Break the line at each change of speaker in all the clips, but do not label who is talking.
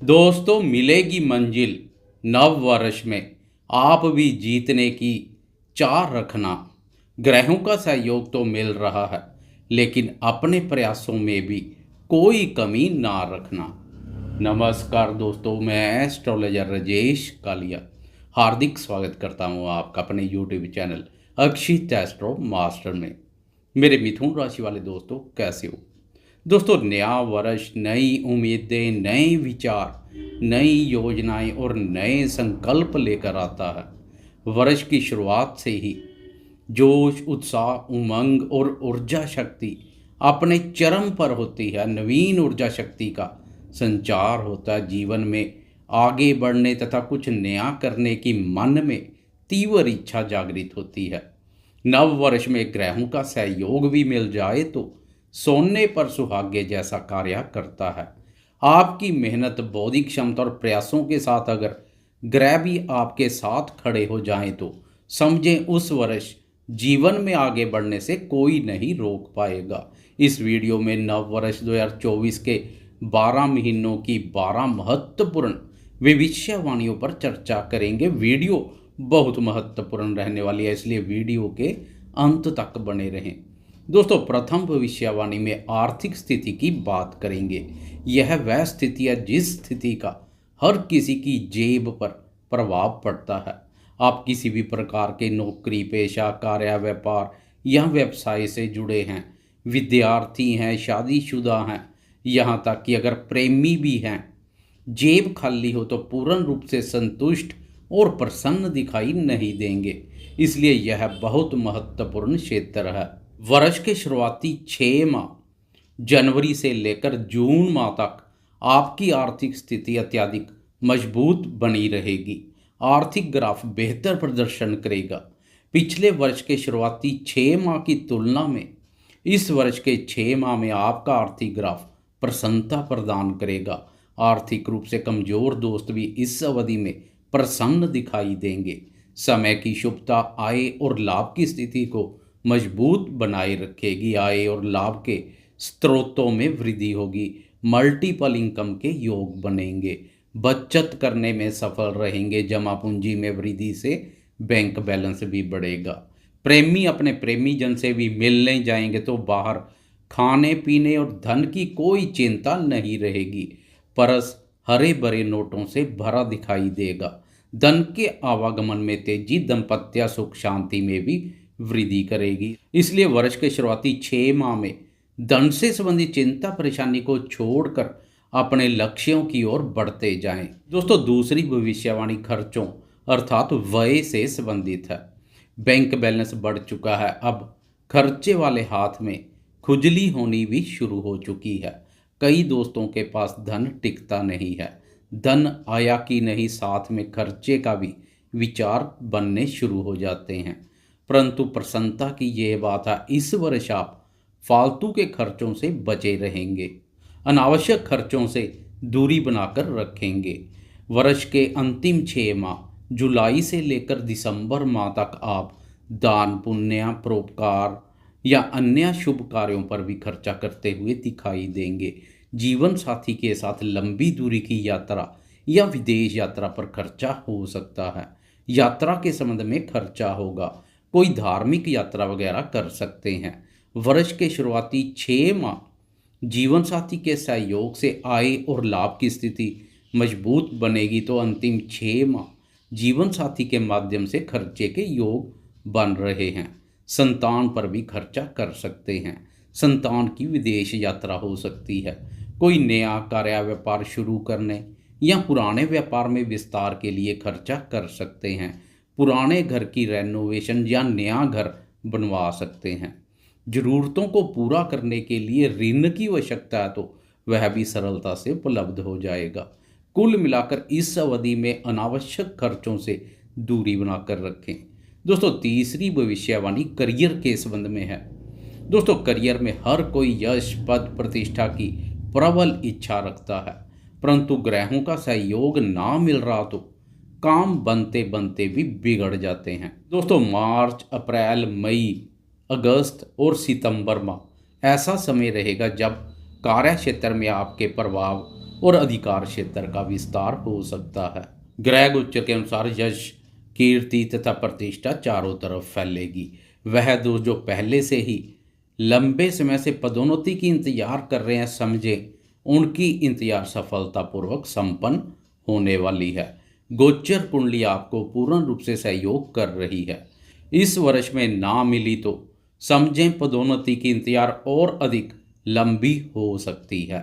दोस्तों, मिलेगी मंजिल नव वर्ष में। आप भी जीतने की चाह रखना। ग्रहों का सहयोग तो मिल रहा है, लेकिन अपने प्रयासों में भी कोई कमी ना रखना। नमस्कार दोस्तों, मैं एस्ट्रोलॉजर राजेश कालिया हार्दिक स्वागत करता हूं आपका अपने यूट्यूब चैनल अक्षित एस्ट्रो मास्टर में। मेरे मिथुन राशि वाले दोस्तों, कैसे हो? दोस्तों, नया वर्ष नई उम्मीदें, नए विचार, नई योजनाएं और नए संकल्प लेकर आता है। वर्ष की शुरुआत से ही जोश, उत्साह, उमंग और ऊर्जा शक्ति अपने चरम पर होती है। नवीन ऊर्जा शक्ति का संचार होता है। जीवन में आगे बढ़ने तथा कुछ नया करने की मन में तीव्र इच्छा जागृत होती है। नव वर्ष में ग्रहों का सहयोग भी मिल जाए तो सोने पर सुहागे जैसा कार्य करता है। आपकी मेहनत, बौद्धिक क्षमता और प्रयासों के साथ अगर ग्रह भी आपके साथ खड़े हो जाएं तो समझें उस वर्ष जीवन में आगे बढ़ने से कोई नहीं रोक पाएगा। इस वीडियो में नव वर्ष 2024 के 12 महीनों की 12 महत्वपूर्ण भविष्यवाणियों पर चर्चा करेंगे। वीडियो बहुत महत्वपूर्ण रहने वाली है, इसलिए वीडियो के अंत तक बने रहें। दोस्तों, प्रथम भविष्यवाणी में आर्थिक स्थिति की बात करेंगे। यह वह स्थिति है जिस स्थिति का हर किसी की जेब पर प्रभाव पड़ता है। आप किसी भी प्रकार के नौकरी पेशा, कार्य, व्यापार या व्यवसाय से जुड़े हैं, विद्यार्थी हैं, शादीशुदा हैं, यहाँ तक कि अगर प्रेमी भी हैं, जेब खाली हो तो पूर्ण रूप से संतुष्ट और प्रसन्न दिखाई नहीं देंगे। इसलिए यह बहुत महत्वपूर्ण क्षेत्र है। वर्ष के शुरुआती 6 माह, जनवरी से लेकर जून माह तक आपकी आर्थिक स्थिति अत्यधिक मजबूत बनी रहेगी। आर्थिक ग्राफ बेहतर प्रदर्शन करेगा। पिछले वर्ष के शुरुआती 6 माह की तुलना में इस वर्ष के 6 माह में आपका आर्थिक ग्राफ प्रसन्नता प्रदान करेगा। आर्थिक रूप से कमजोर दोस्त भी इस अवधि में प्रसन्न दिखाई देंगे। समय की शुभता आय और लाभ की स्थिति को मजबूत बनाए रखेगी। आय और लाभ के स्रोतों में वृद्धि होगी। मल्टीपल इनकम के योग बनेंगे। बचत करने में सफल रहेंगे। जमा पूंजी में वृद्धि से बैंक बैलेंस भी बढ़ेगा। प्रेमी अपने प्रेमी जन से भी मिलने जाएंगे तो बाहर खाने पीने और धन की कोई चिंता नहीं रहेगी। परस हरे भरे नोटों से भरा दिखाई देगा। धन के आवागमन में तेजी, दाम्पत्य सुख शांति में भी वृद्धि करेगी। इसलिए वर्ष के शुरुआती 6 माह में धन से संबंधित चिंता परेशानी को छोड़कर अपने लक्ष्यों की ओर बढ़ते जाएं। दोस्तों, दूसरी भविष्यवाणी खर्चों अर्थात व्यय से संबंधित है। बैंक बैलेंस बढ़ चुका है, अब खर्चे वाले हाथ में खुजली होनी भी शुरू हो चुकी है। कई दोस्तों के पास धन टिकता नहीं है। धन आया कि नहीं, साथ में खर्चे का भी विचार बनने शुरू हो जाते हैं। परंतु प्रसन्नता की ये बात है, इस वर्ष आप फालतू के खर्चों से बचे रहेंगे। अनावश्यक खर्चों से दूरी बनाकर रखेंगे। वर्ष के अंतिम 6 माह, जुलाई से लेकर दिसंबर माह तक आप दान पुण्य, परोपकार या अन्य शुभ कार्यों पर भी खर्चा करते हुए दिखाई देंगे। जीवन साथी के साथ लंबी दूरी की यात्रा या विदेश यात्रा पर खर्चा हो सकता है। यात्रा के संबंध में खर्चा होगा। कोई धार्मिक यात्रा वगैरह कर सकते हैं। वर्ष के शुरुआती 6 माह जीवन साथी के सहयोग से आय और लाभ की स्थिति मजबूत बनेगी, तो अंतिम 6 माह जीवन साथी के माध्यम से खर्चे के योग बन रहे हैं। संतान पर भी खर्चा कर सकते हैं। संतान की विदेश यात्रा हो सकती है। कोई नया कार्य व्यापार शुरू करने या पुराने व्यापार में विस्तार के लिए खर्चा कर सकते हैं। पुराने घर की रेनोवेशन या नया घर बनवा सकते हैं। जरूरतों को पूरा करने के लिए ऋण की आवश्यकता है तो वह भी सरलता से उपलब्ध हो जाएगा। कुल मिलाकर इस अवधि में अनावश्यक खर्चों से दूरी बनाकर रखें। दोस्तों, तीसरी भविष्यवाणी करियर के संबंध में है। दोस्तों, करियर में हर कोई यश, पद, प्रतिष्ठा की प्रबल इच्छा रखता है, परंतु ग्रहों का सहयोग ना मिल रहा तो काम बनते बनते भी बिगड़ जाते हैं। दोस्तों, मार्च, अप्रैल, मई, अगस्त और सितंबर माह ऐसा समय रहेगा जब कार्य क्षेत्र में आपके प्रभाव और अधिकार क्षेत्र का विस्तार हो सकता है। ग्रह गोचर के अनुसार यश, कीर्ति तथा प्रतिष्ठा चारों तरफ फैलेगी। वह दोस्त जो पहले से ही लंबे समय से पदोन्नति की इंतजार कर रहे हैं, समझे उनकी इंतजार सफलतापूर्वक संपन्न होने वाली है। गोचर कुंडली आपको पूर्ण रूप से सहयोग कर रही है। इस वर्ष में ना मिली तो समझें पदोन्नति की इंतजार और अधिक लंबी हो सकती है।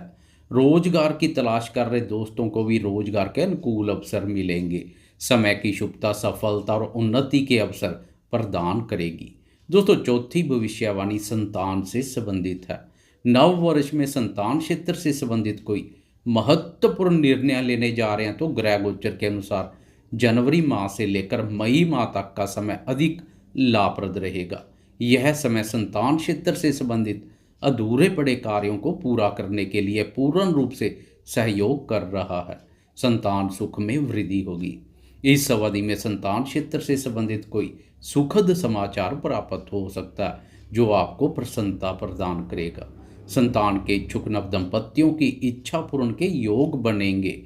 रोजगार की तलाश कर रहे दोस्तों को भी रोजगार के अनुकूल अवसर मिलेंगे। समय की शुभता सफलता और उन्नति के अवसर प्रदान करेगी। दोस्तों, चौथी भविष्यवाणी संतान से संबंधित है। नव वर्ष में संतान क्षेत्र से संबंधित कोई महत्वपूर्ण निर्णय लेने जा रहे हैं तो ग्रह गोचर के अनुसार जनवरी माह से लेकर मई माह तक का समय अधिक लाभप्रद रहेगा। यह समय संतान क्षेत्र से संबंधित अधूरे पड़े कार्यों को पूरा करने के लिए पूर्ण रूप से सहयोग कर रहा है। संतान सुख में वृद्धि होगी। इस अवधि में संतान क्षेत्र से संबंधित कोई सुखद समाचार प्राप्त हो सकता है जो आपको प्रसन्नता प्रदान करेगा। संतान के इच्छुक नव दंपतियों की इच्छा पूर्ण के योग बनेंगे।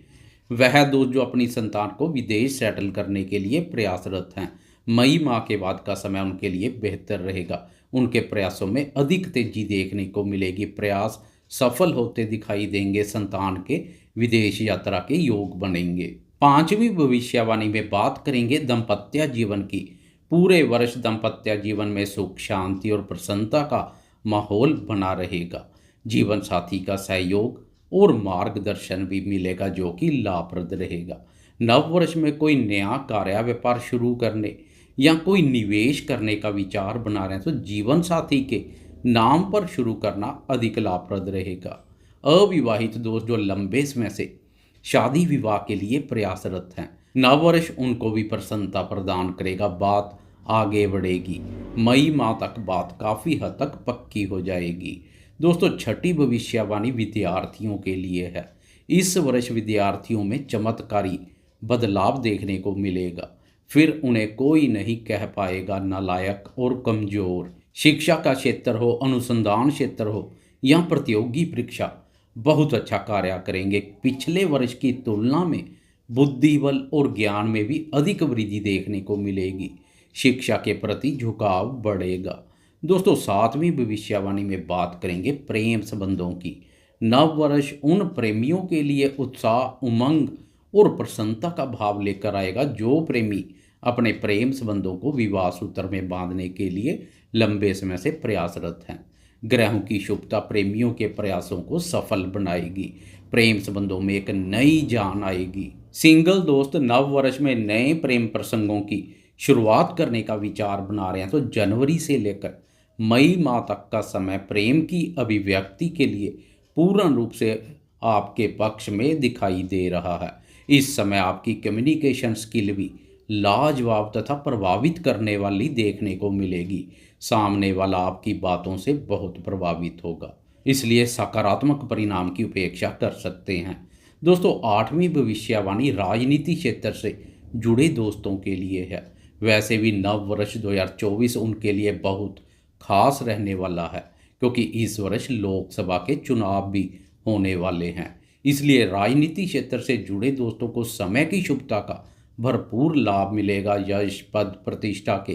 वह दोस्त जो अपनी संतान को विदेश सेटल करने के लिए प्रयासरत हैं, मई माह के बाद का समय उनके लिए बेहतर रहेगा। उनके प्रयासों में अधिक तेजी देखने को मिलेगी। प्रयास सफल होते दिखाई देंगे। संतान के विदेश यात्रा के योग बनेंगे। पांचवी भविष्यवाणी में बात करेंगे दाम्पत्य जीवन की। पूरे वर्ष दाम्पत्य जीवन में सुख, शांति और प्रसन्नता का माहौल बना रहेगा। जीवन साथी का सहयोग और मार्गदर्शन भी मिलेगा जो कि लाभप्रद रहेगा। नव वर्ष में कोई नया कार्य व्यापार शुरू करने या कोई निवेश करने का विचार बना रहे हैं तो जीवन साथी के नाम पर शुरू करना अधिक लाभप्रद रहेगा। अविवाहित दोस्त जो लंबे समय से शादी विवाह के लिए प्रयासरत हैं, नव वर्ष उनको भी प्रसन्नता प्रदान करेगा। बात आगे बढ़ेगी। मई माह तक बात काफ़ी हद तक पक्की हो जाएगी। दोस्तों, छठी भविष्यवाणी विद्यार्थियों के लिए है। इस वर्ष विद्यार्थियों में चमत्कारी बदलाव देखने को मिलेगा। फिर उन्हें कोई नहीं कह पाएगा नालायक और कमज़ोर। शिक्षा का क्षेत्र हो, अनुसंधान क्षेत्र हो या प्रतियोगी परीक्षा, बहुत अच्छा कार्य करेंगे। पिछले वर्ष की तुलना में बुद्धि बल और ज्ञान में भी अधिक वृद्धि देखने को मिलेगी। शिक्षा के प्रति झुकाव बढ़ेगा। दोस्तों, सातवीं भविष्यवाणी में बात करेंगे प्रेम संबंधों की। नव वर्ष उन प्रेमियों के लिए उत्साह, उमंग और प्रसन्नता का भाव लेकर आएगा जो प्रेमी अपने प्रेम संबंधों को विवाह सूत्र में बांधने के लिए लंबे समय से प्रयासरत हैं। ग्रहों की शुभता प्रेमियों के प्रयासों को सफल बनाएगी। प्रेम संबंधों में एक नई जान आएगी। सिंगल दोस्त नव वर्ष में नए प्रेम प्रसंगों की शुरुआत करने का विचार बना रहे हैं तो जनवरी से लेकर मई माह तक का समय प्रेम की अभिव्यक्ति के लिए पूर्ण रूप से आपके पक्ष में दिखाई दे रहा है। इस समय आपकी कम्युनिकेशन स्किल भी लाजवाब तथा प्रभावित करने वाली देखने को मिलेगी। सामने वाला आपकी बातों से बहुत प्रभावित होगा, इसलिए सकारात्मक परिणाम की उपेक्षा कर सकते हैं। दोस्तों, आठवीं भविष्यवाणी राजनीति क्षेत्र से जुड़े दोस्तों के लिए है। वैसे भी नव वर्ष 2024 उनके लिए बहुत खास रहने वाला है क्योंकि इस वर्ष लोकसभा के चुनाव भी होने वाले हैं। इसलिए राजनीति क्षेत्र से जुड़े दोस्तों को समय की शुभता का भरपूर लाभ मिलेगा। यश, पद, प्रतिष्ठा के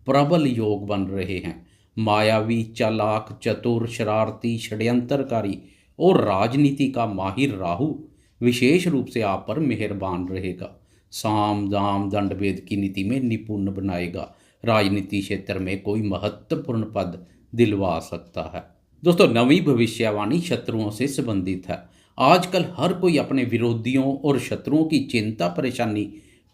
प्रबल योग बन रहे हैं। मायावी, चालाक, चतुर, शरारती, षड्यंत्रकारी और राजनीति का माहिर राहु विशेष रूप से आप पर मेहरबान रहेगा। साम दाम दंड भेद की नीति में निपुण बनाएगा। राजनीति क्षेत्र में कोई महत्वपूर्ण पद दिलवा सकता है। दोस्तों, नवीं भविष्यवाणी शत्रुओं से संबंधित है। आजकल हर कोई अपने विरोधियों और शत्रुओं की चिंता परेशानी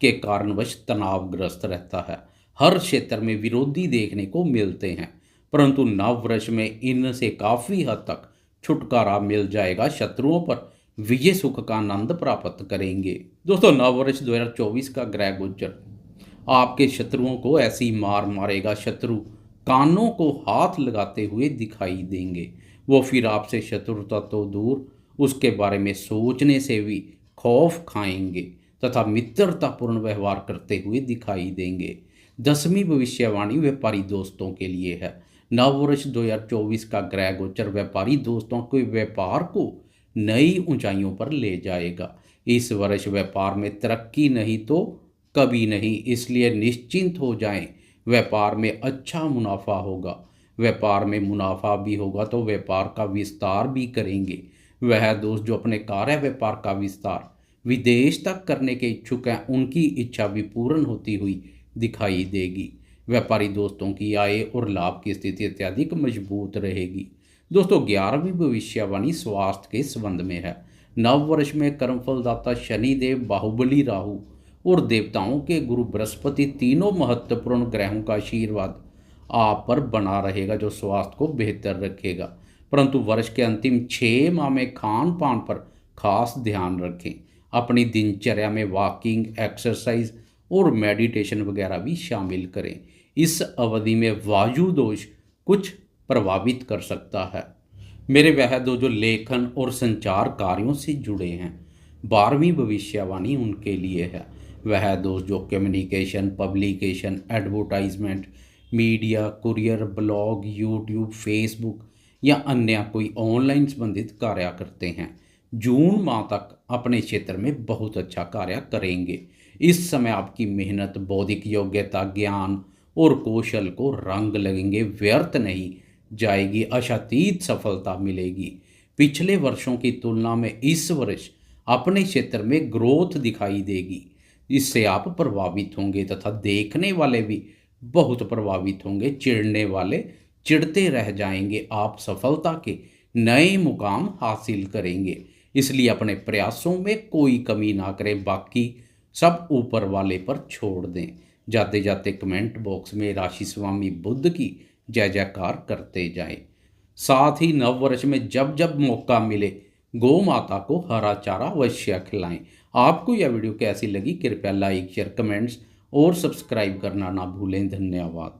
के कारणवश तनावग्रस्त रहता है। हर क्षेत्र में विरोधी देखने को मिलते हैं, परंतु नव वर्ष में इनसे काफ़ी हद तक छुटकारा मिल जाएगा। शत्रुओं पर विजय सुख का आनंद प्राप्त करेंगे। दोस्तों, नव वर्ष 2024 का ग्रह गोचर आपके शत्रुओं को ऐसी मार मारेगा, शत्रु कानों को हाथ लगाते हुए दिखाई देंगे। वो फिर आपसे शत्रुता तो दूर, उसके बारे में सोचने से भी खौफ खाएंगे तथा मित्रतापूर्ण व्यवहार करते हुए दिखाई देंगे। 10वीं भविष्यवाणी व्यापारी दोस्तों के लिए है। नव वर्ष 2024 का ग्रह गोचर व्यापारी दोस्तों के व्यापार को नई ऊंचाइयों पर ले जाएगा। इस वर्ष व्यापार में तरक्की नहीं तो कभी नहीं, इसलिए निश्चिंत हो जाएं। व्यापार में अच्छा मुनाफा होगा। व्यापार में मुनाफा भी होगा तो व्यापार का विस्तार भी करेंगे। वह दोस्त जो अपने कार्य व्यापार का विस्तार विदेश तक करने के इच्छुक हैं, उनकी इच्छा भी पूर्ण होती हुई दिखाई देगी। व्यापारी दोस्तों की आय और लाभ की स्थिति अत्यधिक मजबूत रहेगी। दोस्तों, 11वीं भविष्यवाणी स्वास्थ्य के संबंध में है। नव वर्ष में कर्मफलदाता शनिदेव, बाहुबली राहु और देवताओं के गुरु बृहस्पति, तीनों महत्वपूर्ण ग्रहों का आशीर्वाद आप पर बना रहेगा, जो स्वास्थ्य को बेहतर रखेगा। परंतु वर्ष के अंतिम 6 माह में खान पान पर खास ध्यान रखें। अपनी दिनचर्या में वॉकिंग, एक्सरसाइज और मेडिटेशन वगैरह भी शामिल करें। इस अवधि में वायु दोष कुछ प्रभावित कर सकता है। मेरे वह दो जो लेखन और संचार कार्यों से जुड़े हैं, 12वीं भविष्यवाणी उनके लिए है। वह दोस्त जो communication, publication, advertisement, media, courier, blog, YouTube, Facebook या अन्य कोई ऑनलाइन संबंधित कार्य करते हैं, जून माह तक अपने क्षेत्र में बहुत अच्छा कार्य करेंगे। इस समय आपकी मेहनत, बौद्धिक योग्यता, ज्ञान और कौशल को रंग लगेंगे, व्यर्थ नहीं जाएगी, आशातीत सफलता मिलेगी। पिछले वर्षों की तुलना में इस वर्ष अपने क्षेत्र में ग्रोथ दिखाई देगी। इससे आप प्रभावित होंगे तथा देखने वाले भी बहुत प्रभावित होंगे। चिढ़ने वाले चिढ़ते रह जाएंगे। आप सफलता के नए मुकाम हासिल करेंगे। इसलिए अपने प्रयासों में कोई कमी ना करें, बाकी सब ऊपर वाले पर छोड़ दें। जाते जाते कमेंट बॉक्स में राशि स्वामी बुध की जय जयकार करते जाएं। साथ ही नव वर्ष में जब जब मौका मिले गौ माता को हरा चारा अवश्य खिलाएं। आपको यह वीडियो कैसी लगी, कृपया लाइक, शेयर, कमेंट्स और सब्सक्राइब करना ना भूलें। धन्यवाद।